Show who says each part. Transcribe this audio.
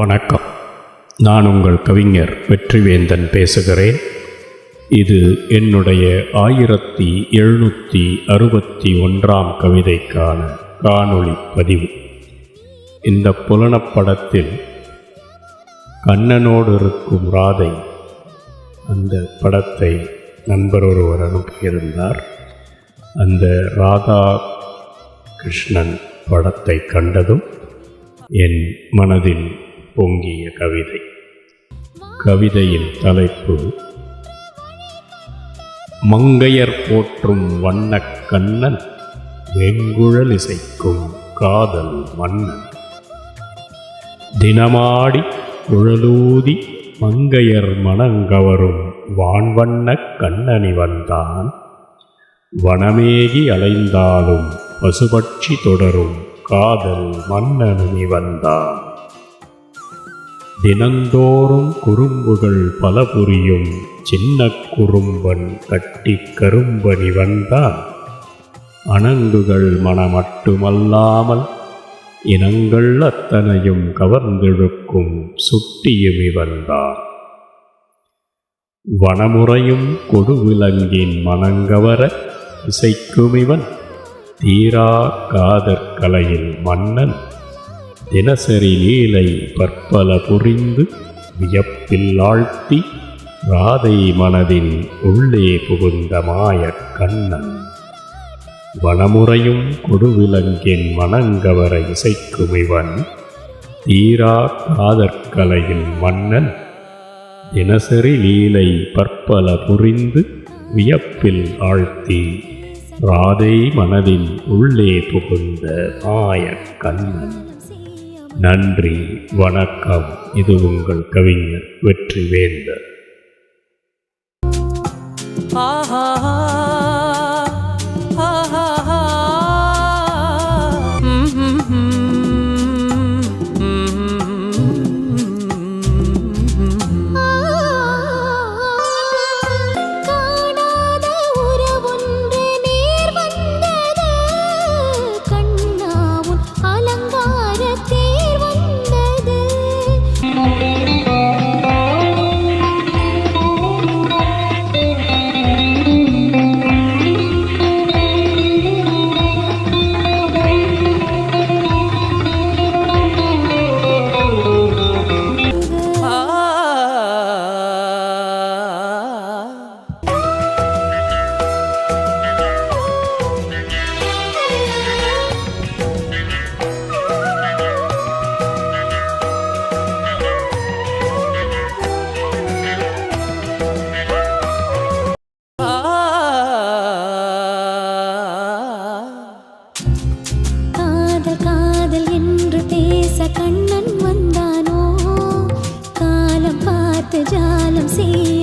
Speaker 1: வணக்கம். நான் உங்கள் கவிஞர் வெற்றிவேந்தன் பேசுகிறேன். இது என்னுடைய 1761ஆம் கவிதைக்கான காணொளி பதிவு. இந்த புலனப்படத்தில் கண்ணனோடு இருக்கும் ராதை, அந்த படத்தை நண்பர் ஒருவர் அனுப்பியிருந்தார். அந்த ராதா கிருஷ்ணன் படத்தை கண்டதும் என் மனதில் பொங்கிய கவிதை. கவிதையின் தலைப்பு மங்கையர் போற்றும் வண்ணக் கண்ணன், வெங்குழல் இசைக்கும் காதல் மன்னன். தினமாடி குழலூதி மங்கையர் மனங்கவரும் வான்வண்ணக் கண்ணனி வந்தான். வனமேகி அலைந்தாலும் பசுபட்சி தொடரும் காதல் மன்னனி வந்தான். தினந்தோறும் குறும்புகள் பல புரியும் சின்ன குறும்பன் கட்டி கரும்பனி வந்தான். அணங்குகள் மனமட்டுமல்லாமல் இனங்கள் அத்தனையும் கவர்ந்தெழுக்கும் சுட்டியுமி வந்தான். வனமுறையும் கொடுவிலங்கின் மனங்கவர இசைக்குமிவன். தீரா காதற்கலையில் மன்னன், தினசரி லீலை பற்பல புரிந்து வியப்பில் ஆழ்த்தி ராதை மனதின் உள்ளே புகுந்த மாயக் கண்ணன். வனமுறையும் கொடுவிலங்கின் மனங்கவர இசைக்குமிவன். தீரா காதற்கலையில் மன்னன், தினசரி லீலை பற்பல புரிந்து வியப்பில் ஆழ்த்தி ராதை மனதின் உள்ளே புகுந்த மாயக் கண்ணன். நன்றி, வணக்கம். இது உங்கள் கவிஞர் வெற்றிவேந்தன்.
Speaker 2: கண்ணன் வந்தானோ, காலம் பார்த்து ஜாலம் செய்ய